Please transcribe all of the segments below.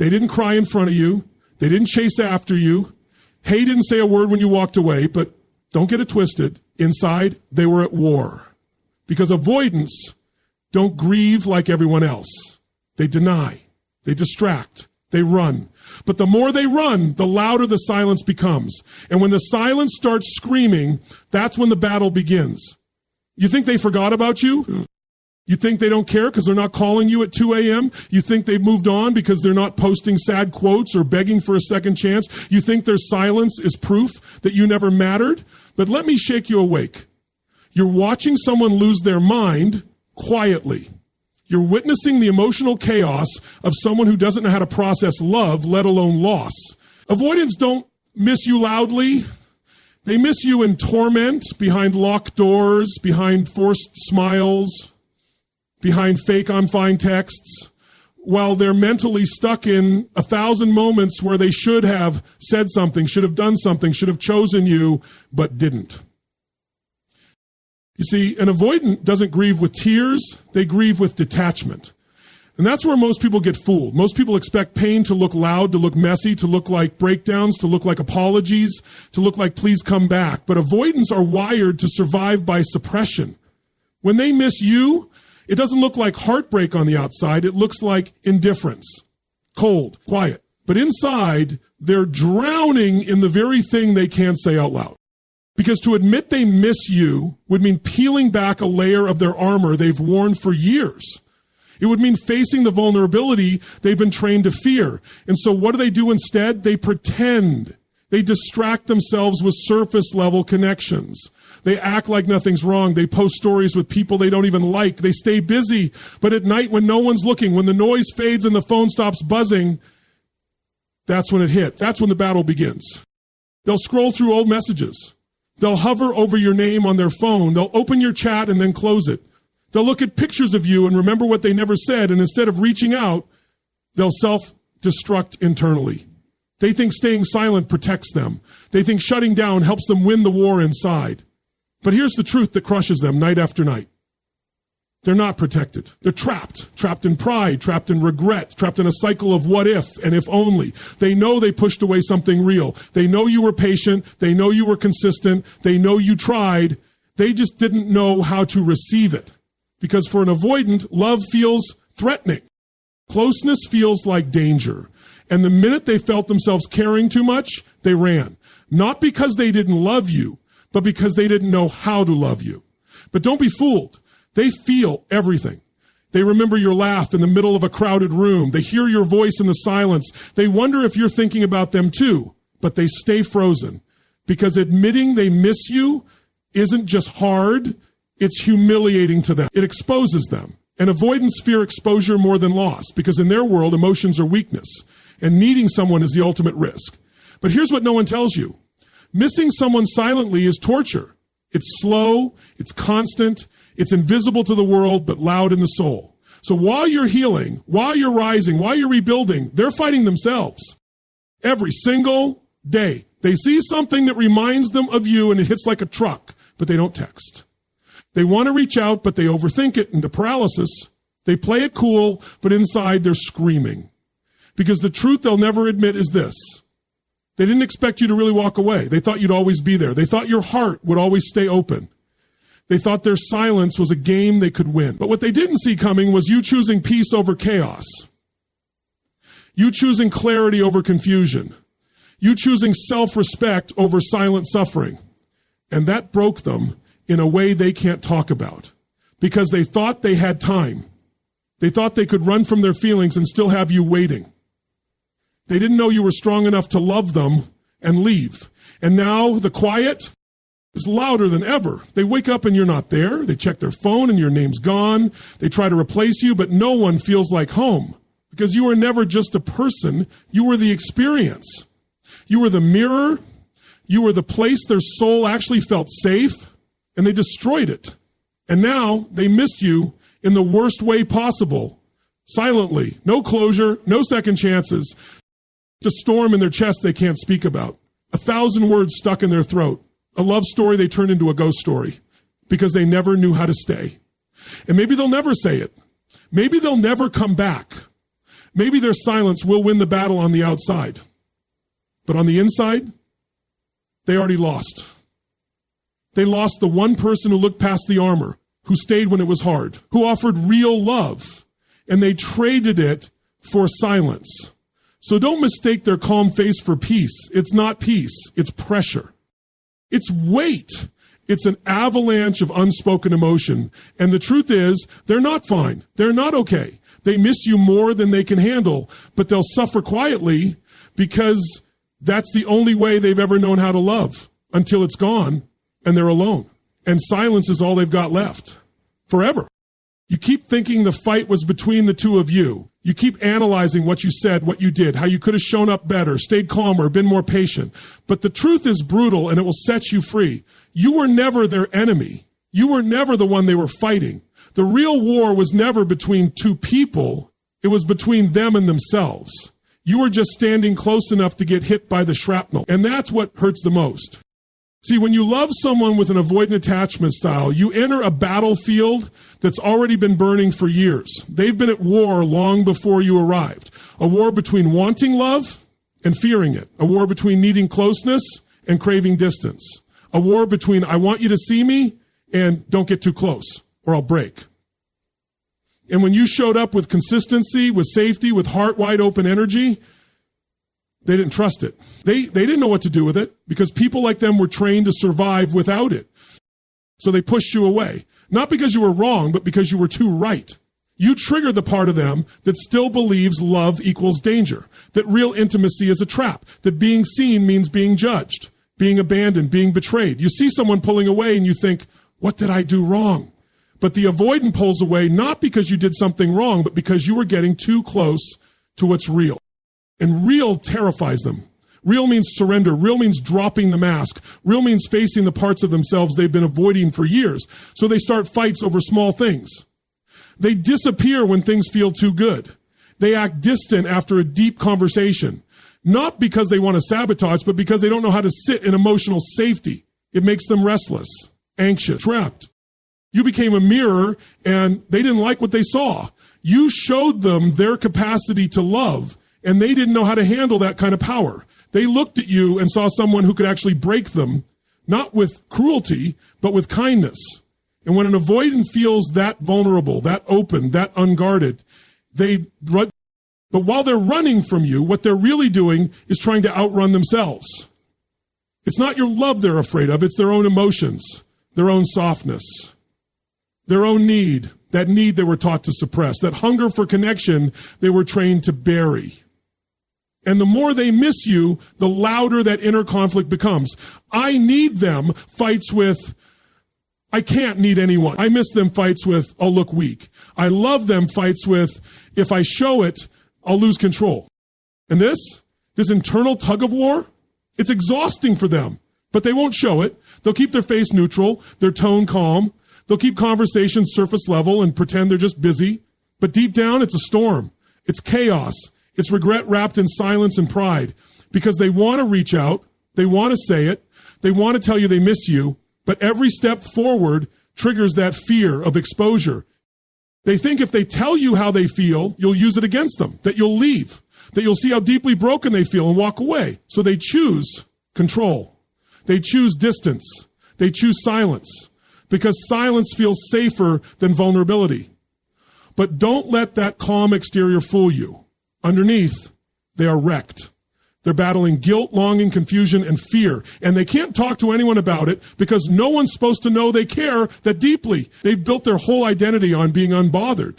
They didn't cry in front of you. They didn't chase after you. Hey didn't say a word when you walked away, but don't get it twisted. Inside, they were at war. Because avoidants don't grieve like everyone else. They deny. They distract. They run. But the more they run, the louder the silence becomes. And when the silence starts screaming, that's when the battle begins. You think they forgot about you? You think they don't care because they're not calling you at 2 a.m.? You think they've moved on because they're not posting sad quotes or begging for a second chance? You think their silence is proof that you never mattered? But let me shake you awake. You're watching someone lose their mind quietly. You're witnessing the emotional chaos of someone who doesn't know how to process love, let alone loss. Avoidants don't miss you loudly. They miss you in torment, behind locked doors, behind forced smiles, behind fake I'm fine texts, while they're mentally stuck in 1,000 moments where they should have said something, should have done something, should have chosen you, but didn't. You see, an avoidant doesn't grieve with tears, they grieve with detachment. And that's where most people get fooled. Most people expect pain to look loud, to look messy, to look like breakdowns, to look like apologies, to look like please come back. But avoidants are wired to survive by suppression. When they miss you, it doesn't look like heartbreak on the outside. It looks like indifference, cold, quiet. But inside, they're drowning in the very thing they can't say out loud. Because to admit they miss you would mean peeling back a layer of their armor they've worn for years. It would mean facing the vulnerability they've been trained to fear. And so what do instead? They pretend. They distract themselves with surface level connections. They act like nothing's wrong. They post stories with people they don't even like. They stay busy. But at night when no one's looking, when the noise fades and the phone stops buzzing, that's when it hits. That's when the battle begins. They'll scroll through old messages. They'll hover over your name on their phone. They'll open your chat and then close it. They'll look at pictures of you and remember what they never said. And instead of reaching out, they'll self-destruct internally. They think staying silent protects them. They think shutting down helps them win the war inside. But here's the truth that crushes them night after night. They're not protected. They're trapped in pride, trapped in regret, trapped in a cycle of what if and if only. They know they pushed away something real. They know you were patient. They know you were consistent. They know you tried. They just didn't know how to receive it. Because for an avoidant, love feels threatening. Closeness feels like danger. And the minute they felt themselves caring too much, they ran. Not because they didn't love you, but because they didn't know how to love you. But don't be fooled. They feel everything. They remember your laugh in the middle of a crowded room. They hear your voice in the silence. They wonder if you're thinking about them too, but they stay frozen because admitting they miss you isn't just hard, it's humiliating to them. It exposes them. And avoidants fear exposure more than loss because in their world, emotions are weakness and needing someone is the ultimate risk. But here's what no one tells you. Missing someone silently is torture. It's slow, it's constant, it's invisible to the world, but loud in the soul. So while you're healing, while you're rising, while you're rebuilding, they're fighting themselves. Every single day. They see something that reminds them of you and it hits like a truck, but they don't text. They want to reach out, but they overthink it into paralysis. They play it cool, but inside they're screaming. Because the truth they'll never admit is this. They didn't expect you to really walk away. They thought you'd always be there. They thought your heart would always stay open. They thought their silence was a game they could win. But what they didn't see coming was you choosing peace over chaos. You choosing clarity over confusion. You choosing self-respect over silent suffering. And that broke them in a way they can't talk about because they thought they had time. They thought they could run from their feelings and still have you waiting. They didn't know you were strong enough to love them and leave. And now the quiet is louder than ever. They wake up and you're not there. They check their phone and your name's gone. They try to replace you, but no one feels like home because you were never just a person. You were the experience. You were the mirror. You were the place their soul actually felt safe, and they destroyed it. And now they missed you in the worst way possible, silently. No closure, no second chances. A storm in their chest they can't speak about. 1,000 words stuck in their throat. A love story they turned into a ghost story because they never knew how to stay. And maybe they'll never say it. Maybe they'll never come back. Maybe their silence will win the battle on the outside. But on the inside, they already lost. They lost the one person who looked past the armor, who stayed when it was hard, who offered real love, and they traded it for silence. So don't mistake their calm face for peace. It's not peace. It's pressure. It's weight. It's an avalanche of unspoken emotion. And the truth is, they're not fine. They're not okay. They miss you more than they can handle, but they'll suffer quietly because that's the only way they've ever known how to love until it's gone and they're alone. And silence is all they've got left forever. You keep thinking the fight was between the two of you. You keep analyzing what you said, what you did, how you could have shown up better, stayed calmer, been more patient. But the truth is brutal and it will set you free. You were never their enemy. You were never the one they were fighting. The real war was never between two people. It was between them and themselves. You were just standing close enough to get hit by the shrapnel. And that's what hurts the most. See, when you love someone with an avoidant attachment style, you enter a battlefield that's already been burning for years. They've been at war long before you arrived. A war between wanting love and fearing it. A war between needing closeness and craving distance. A war between I want you to see me and don't get too close or I'll break. And when you showed up with consistency, with safety, with heart wide open energy, they didn't trust it. They didn't know what to do with it because people like them were trained to survive without it. So they pushed you away. Not because you were wrong, but because you were too right. You triggered the part of them that still believes love equals danger, that real intimacy is a trap, that being seen means being judged, being abandoned, being betrayed. You see someone pulling away and you think, what did I do wrong? But the avoidant pulls away not because you did something wrong, but because you were getting too close to what's real. And real terrifies them. Real means surrender. Real means dropping the mask. Real means facing the parts of themselves they've been avoiding for years. So they start fights over small things. They disappear when things feel too good. They act distant after a deep conversation. Not because they want to sabotage, but because they don't know how to sit in emotional safety. It makes them restless, anxious, trapped. You became a mirror and they didn't like what they saw. You showed them their capacity to love and they didn't know how to handle that kind of power. They looked at you and saw someone who could actually break them, not with cruelty, but with kindness. And when an avoidant feels that vulnerable, that open, that unguarded, they run. But while they're running from you, what they're really doing is trying to outrun themselves. It's not your love they're afraid of, it's their own emotions, their own softness, their own need, that need they were taught to suppress, that hunger for connection they were trained to bury. And the more they miss you, the louder that inner conflict becomes. I need them fights with, I can't need anyone. I miss them fights with, I'll look weak. I love them fights with, if I show it, I'll lose control. And this internal tug of war, it's exhausting for them, but they won't show it. They'll keep their face neutral, their tone calm. They'll keep conversations surface level and pretend they're just busy. But deep down, it's a storm. It's chaos. It's regret wrapped in silence and pride because they want to reach out. They want to say it. They want to tell you they miss you. But every step forward triggers that fear of exposure. They think if they tell you how they feel, you'll use it against them, that you'll leave, that you'll see how deeply broken they feel and walk away. So they choose control. They choose distance. They choose silence because silence feels safer than vulnerability. But don't let that calm exterior fool you. Underneath, they are wrecked. They're battling guilt, longing, confusion, and fear. And they can't talk to anyone about it because no one's supposed to know they care that deeply. They've built their whole identity on being unbothered.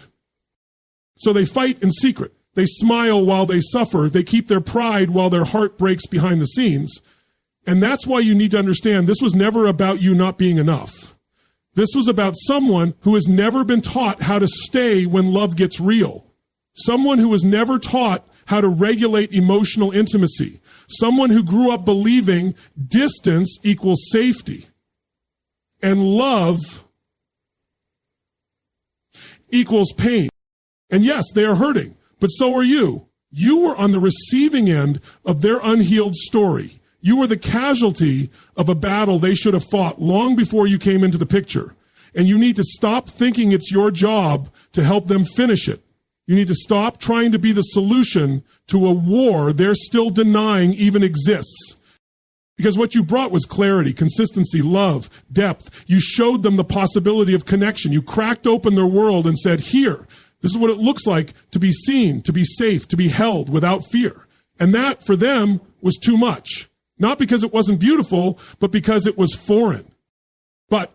So they fight in secret. They smile while they suffer. They keep their pride while their heart breaks behind the scenes. And that's why you need to understand this was never about you not being enough. This was about someone who has never been taught how to stay when love gets real. Someone who was never taught how to regulate emotional intimacy. Someone who grew up believing distance equals safety and love equals pain. And yes, they are hurting, but so are you. You were on the receiving end of their unhealed story. You were the casualty of a battle they should have fought long before you came into the picture. And you need to stop thinking it's your job to help them finish it. You need to stop trying to be the solution to a war they're still denying even exists. Because what you brought was clarity, consistency, love, depth. You showed them the possibility of connection. You cracked open their world and said, here, this is what it looks like to be seen, to be safe, to be held without fear. And that, for them, was too much. Not because it wasn't beautiful, but because it was foreign. But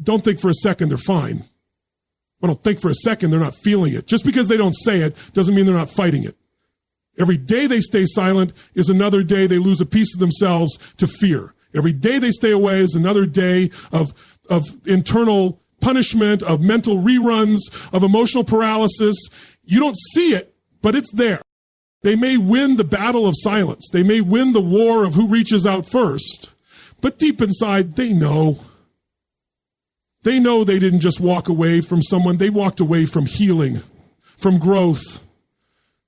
don't think for a second they're fine. But don't think for a second they're not feeling it. Just because they don't say it doesn't mean they're not fighting it. Every day they stay silent is another day they lose a piece of themselves to fear. Every day they stay away is another day of internal punishment, of mental reruns, of emotional paralysis. You don't see it, but it's there. They may win the battle of silence. They may win the war of who reaches out first. But deep inside, they know. They know they didn't just walk away from someone. They walked away from healing, from growth,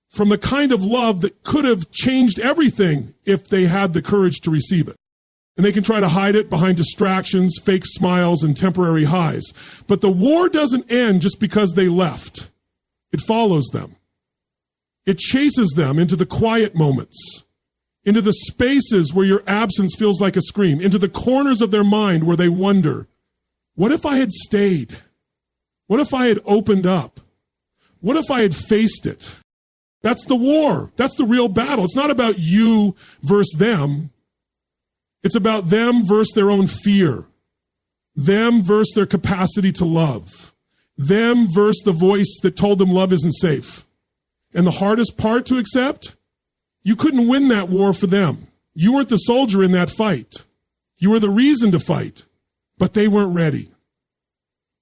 from the kind of love that could have changed everything if they had the courage to receive it. And they can try to hide it behind distractions, fake smiles, and temporary highs. But the war doesn't end just because they left. It follows them. It chases them into the quiet moments, into the spaces where your absence feels like a scream, into the corners of their mind where they wonder, what if I had stayed? What if I had opened up? What if I had faced it? That's the war. That's the real battle. It's not about you versus them. It's about them versus their own fear. Them versus their capacity to love. Them versus the voice that told them love isn't safe. And the hardest part to accept, you couldn't win that war for them. You weren't the soldier in that fight. You were the reason to fight, but they weren't ready.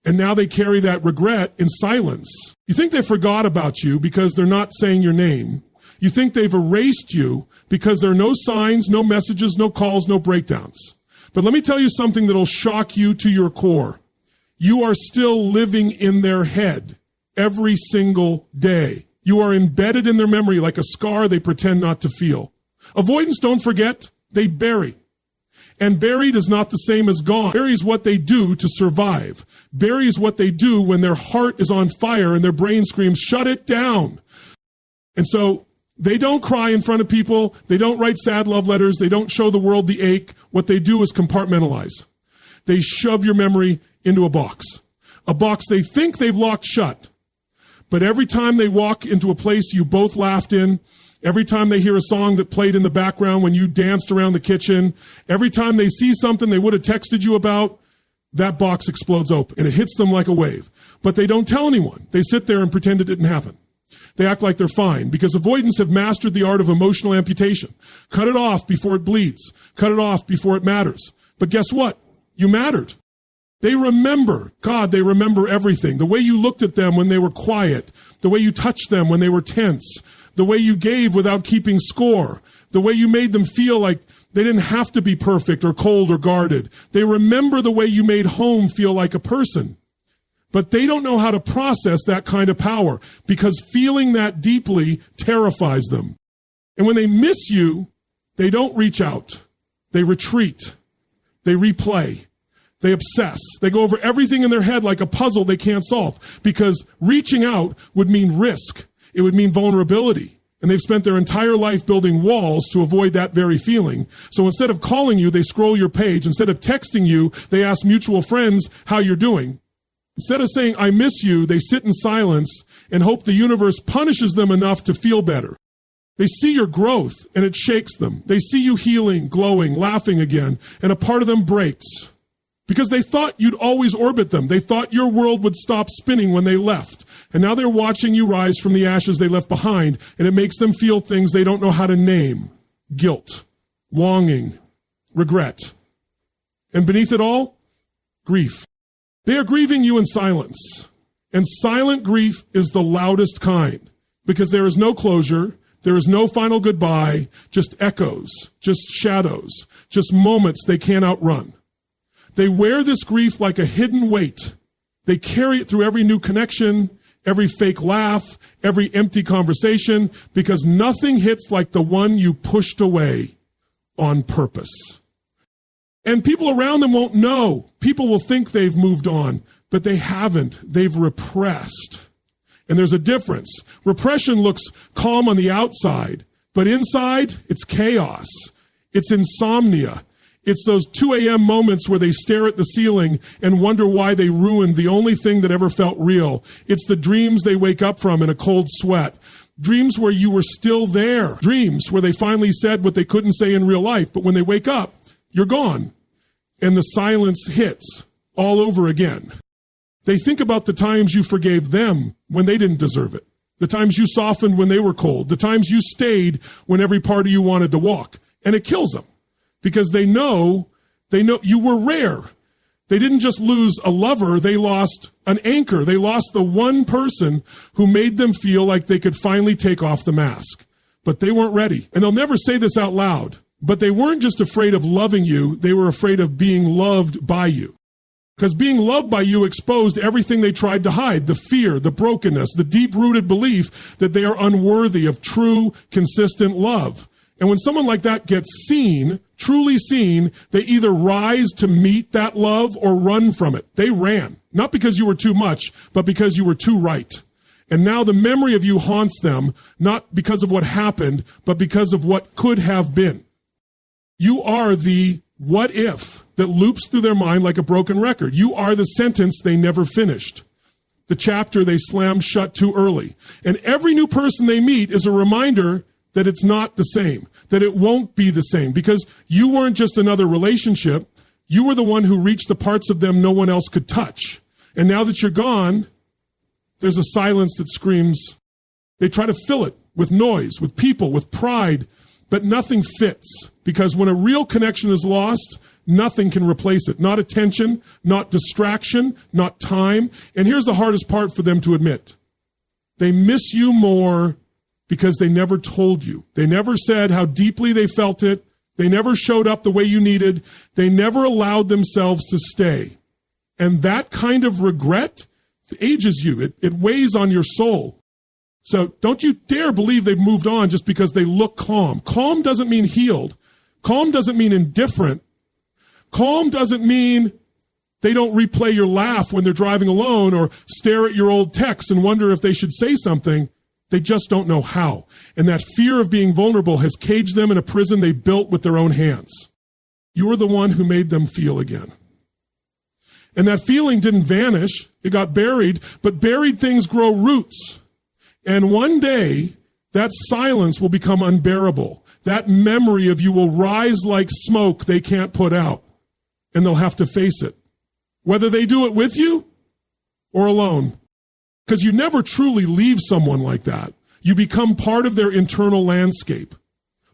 And now they carry that regret in silence. You think they forgot about you because they're not saying your name. You think they've erased you because there are no signs, no messages, no calls, no breakdowns. But let me tell you something that'll shock you to your core. You are still living in their head every single day. You are embedded in their memory like a scar they pretend not to feel. Avoidants don't forget, they bury. And buried is not the same as gone. Bury is what they do to survive. Bury is what they do when their heart is on fire and their brain screams, shut it down. And so they don't cry in front of people. They don't write sad love letters. They don't show the world the ache. What they do is compartmentalize. They shove your memory into a box they think they've locked shut. But every time they walk into a place you both laughed in, every time they hear a song that played in the background when you danced around the kitchen, every time they see something they would have texted you about, that box explodes open and it hits them like a wave. But they don't tell anyone. They sit there and pretend it didn't happen. They act like they're fine because avoidants have mastered the art of emotional amputation. Cut it off before it bleeds. Cut it off before it matters. But guess what? You mattered. They remember. God, they remember everything. The way you looked at them when they were quiet. The way you touched them when they were tense. The way you gave without keeping score. The way you made them feel like they didn't have to be perfect or cold or guarded. They remember the way you made home feel like a person. But they don't know how to process that kind of power because feeling that deeply terrifies them. And when they miss you, they don't reach out. They retreat. They replay. They obsess. They go over everything in their head like a puzzle they can't solve because reaching out would mean risk. It would mean vulnerability. And they've spent their entire life building walls to avoid that very feeling. So instead of calling you, they scroll your page. Instead of texting you, they ask mutual friends how you're doing. Instead of saying, I miss you, they sit in silence and hope the universe punishes them enough to feel better. They see your growth and it shakes them. They see you healing, glowing, laughing again, and a part of them breaks. Because they thought you'd always orbit them. They thought your world would stop spinning when they left. And now they're watching you rise from the ashes they left behind, and it makes them feel things they don't know how to name. Guilt, longing, regret. And beneath it all, grief. They are grieving you in silence. And silent grief is the loudest kind, because there is no closure, there is no final goodbye, just echoes, just shadows, just moments they can't outrun. They wear this grief like a hidden weight. They carry it through every new connection, every fake laugh, every empty conversation, because nothing hits like the one you pushed away on purpose. And people around them won't know. People will think they've moved on, but they haven't. They've repressed. And there's a difference. Repression looks calm on the outside, but inside, it's chaos. It's insomnia. It's those 2 a.m. moments where they stare at the ceiling and wonder why they ruined the only thing that ever felt real. It's the dreams they wake up from in a cold sweat. Dreams where you were still there. Dreams where they finally said what they couldn't say in real life, but when they wake up, you're gone. And the silence hits all over again. They think about the times you forgave them when they didn't deserve it. The times you softened when they were cold. The times you stayed when every part of you wanted to walk. And it kills them because they know you were rare. They didn't just lose a lover. They lost an anchor. They lost the one person who made them feel like they could finally take off the mask. But they weren't ready. And they'll never say this out loud. But they weren't just afraid of loving you. They were afraid of being loved by you. Because being loved by you exposed everything they tried to hide, the fear, the brokenness, the deep-rooted belief that they are unworthy of true, consistent love. And when someone like that gets seen, truly seen, they either rise to meet that love or run from it. They ran, not because you were too much, but because you were too right. And now the memory of you haunts them, not because of what happened, but because of what could have been. You are the what if that loops through their mind like a broken record. You are the sentence they never finished, the chapter they slammed shut too early. And every new person they meet is a reminder that it's not the same, that it won't be the same, because you weren't just another relationship. You were the one who reached the parts of them no one else could touch. And now that you're gone, there's a silence that screams. They try to fill it with noise, with people, with pride, but nothing fits, because when a real connection is lost, nothing can replace it. Not attention, not distraction, not time. And here's the hardest part for them to admit. They miss you more because they never told you. They never said how deeply they felt it. They never showed up the way you needed. They never allowed themselves to stay. And that kind of regret ages you. It weighs on your soul. So don't you dare believe they've moved on just because they look calm. Calm doesn't mean healed. Calm doesn't mean indifferent. Calm doesn't mean they don't replay your laugh when they're driving alone or stare at your old texts and wonder if they should say something. They just don't know how. And that fear of being vulnerable has caged them in a prison they built with their own hands. You were the one who made them feel again. And that feeling didn't vanish. It got buried, but buried things grow roots. And one day, that silence will become unbearable. That memory of you will rise like smoke they can't put out. And they'll have to face it. Whether they do it with you or alone. Because you never truly leave someone like that. You become part of their internal landscape.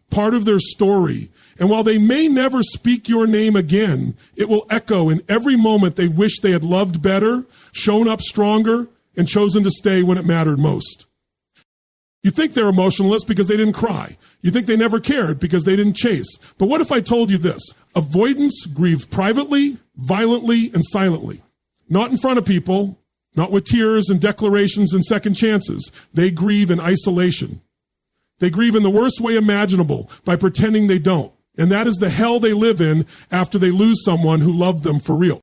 Part of their story. And while they may never speak your name again, it will echo in every moment they wish they had loved better, shown up stronger, and chosen to stay when it mattered most. You think they're emotionless because they didn't cry. You think they never cared because they didn't chase. But what if I told you this? Avoidants grieve privately, violently, and silently. Not in front of people, not with tears and declarations and second chances. They grieve in isolation. They grieve in the worst way imaginable by pretending they don't. And that is the hell they live in after they lose someone who loved them for real.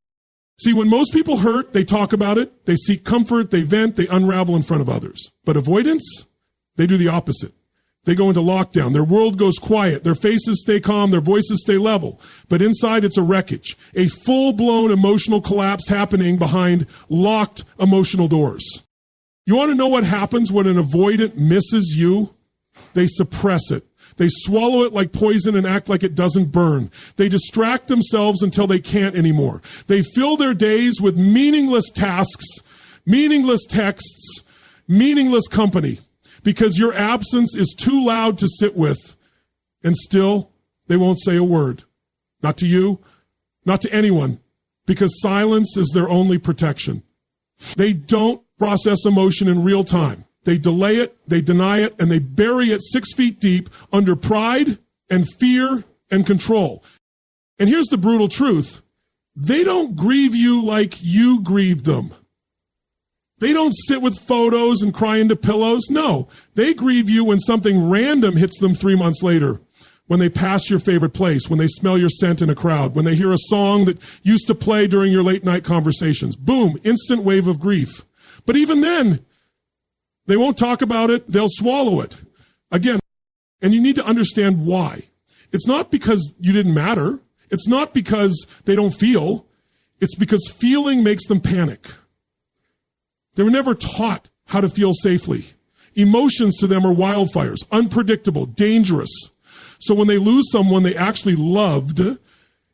See, when most people hurt, they talk about it, they seek comfort, they vent, they unravel in front of others. But avoidants, they do the opposite. They go into lockdown. Their world goes quiet. Their faces stay calm. Their voices stay level. But inside, it's a wreckage. A full-blown emotional collapse happening behind locked emotional doors. You want to know what happens when an avoidant misses you? They suppress it. They swallow it like poison and act like it doesn't burn. They distract themselves until they can't anymore. They fill their days with meaningless tasks, meaningless texts, meaningless company. Because your absence is too loud to sit with, and still they won't say a word. Not to you, not to anyone, because silence is their only protection. They don't process emotion in real time. They delay it, they deny it, and they bury it 6 feet deep under pride and fear and control. And here's the brutal truth. They don't grieve you like you grieved them. They don't sit with photos and cry into pillows. No, they grieve you when something random hits them 3 months later, when they pass your favorite place, when they smell your scent in a crowd, when they hear a song that used to play during your late night conversations. Boom, instant wave of grief. But even then, They won't talk about it. They'll swallow it. Again, and you need to understand why. It's not because you didn't matter. It's not because they don't feel. It's because feeling makes them panic. They were never taught how to feel safely. Emotions to them are wildfires, unpredictable, dangerous. So when they lose someone they actually loved,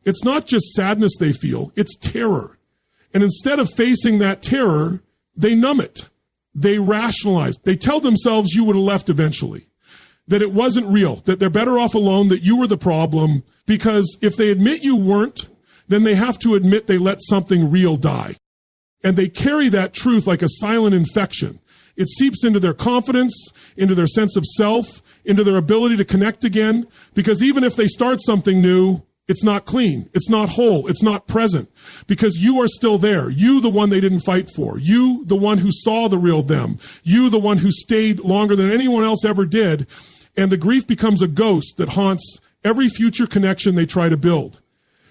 it's not just sadness they feel, it's terror. And instead of facing that terror, they numb it. They rationalize. They tell themselves you would have left eventually, that it wasn't real, that they're better off alone, that you were the problem, because if they admit you weren't, then they have to admit they let something real die. And they carry that truth like a silent infection. It seeps into their confidence, into their sense of self, into their ability to connect again, because even if they start something new, it's not clean, it's not whole, it's not present, because you are still there. You, the one they didn't fight for. You, the one who saw the real them. You, the one who stayed longer than anyone else ever did. And the grief becomes a ghost that haunts every future connection they try to build.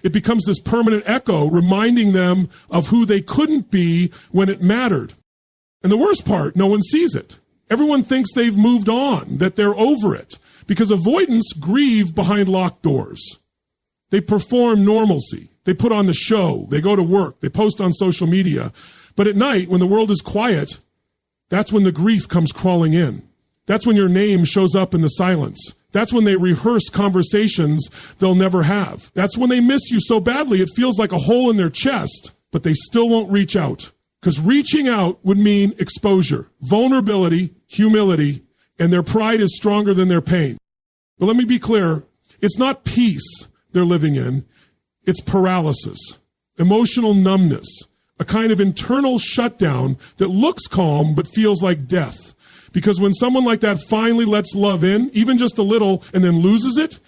It becomes this permanent echo reminding them of who they couldn't be when it mattered. And the worst part, no one sees it. Everyone thinks they've moved on, that they're over it, because avoidants grieve behind locked doors. They perform normalcy. They put on the show. They go to work. They post on social media. But at night, when the world is quiet, that's when the grief comes crawling in. That's when your name shows up in the silence. That's when they rehearse conversations they'll never have. That's when they miss you so badly it feels like a hole in their chest, but they still won't reach out. Because reaching out would mean exposure, vulnerability, humility, and their pride is stronger than their pain. But let me be clear, it's not peace they're living in, it's paralysis, emotional numbness, a kind of internal shutdown that looks calm but feels like death. Because when someone like that finally lets love in, even just a little, and then loses it,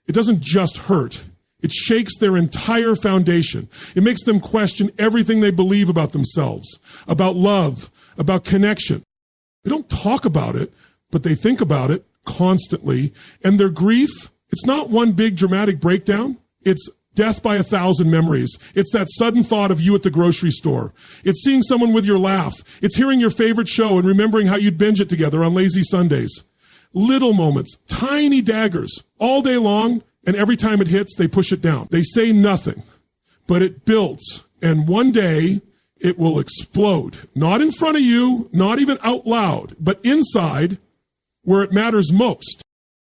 it doesn't just hurt. It shakes their entire foundation. It makes them question everything they believe about themselves, about love, about connection. They don't talk about it, but they think about it constantly. And their grief, it's not one big dramatic breakdown. It's death by 1,000 memories. It's that sudden thought of you at the grocery store. It's seeing someone with your laugh. It's hearing your favorite show and remembering how you'd binge it together on lazy Sundays. Little moments, tiny daggers, all day long, and every time it hits, they push it down. They say nothing, but it builds, and one day it will explode. Not in front of you, not even out loud, but inside where it matters most.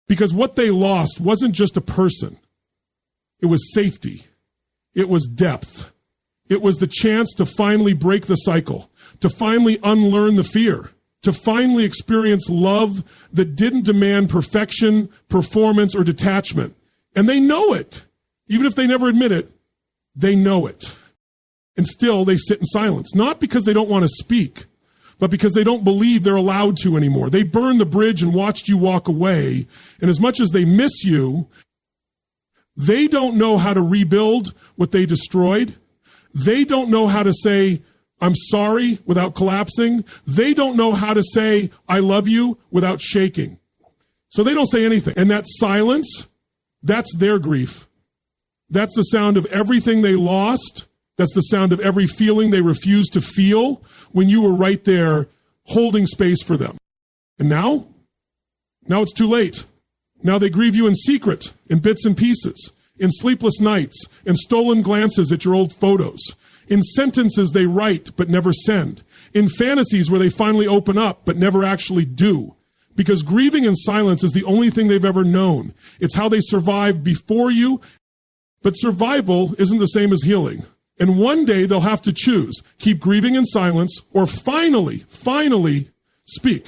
Because what they lost wasn't just a person. It was safety. It was depth. It was the chance to finally break the cycle, to finally unlearn the fear, to finally experience love that didn't demand perfection, performance, or detachment. And they know it. Even if they never admit it, they know it. And still they sit in silence, not because they don't want to speak, but because they don't believe they're allowed to anymore. They burned the bridge and watched you walk away. And as much as they miss you, they don't know how to rebuild what they destroyed. They don't know how to say, I'm sorry without collapsing. They don't know how to say, I love you without shaking. So they don't say anything. And that silence, that's their grief. That's the sound of everything they lost. That's the sound of every feeling they refused to feel when you were right there holding space for them. And now it's too late. Now they grieve you in secret, in bits and pieces, in sleepless nights, in stolen glances at your old photos, in sentences they write but never send, in fantasies where they finally open up but never actually do. Because grieving in silence is the only thing they've ever known. It's how they survived before you, but survival isn't the same as healing. And one day they'll have to choose, keep grieving in silence or finally speak.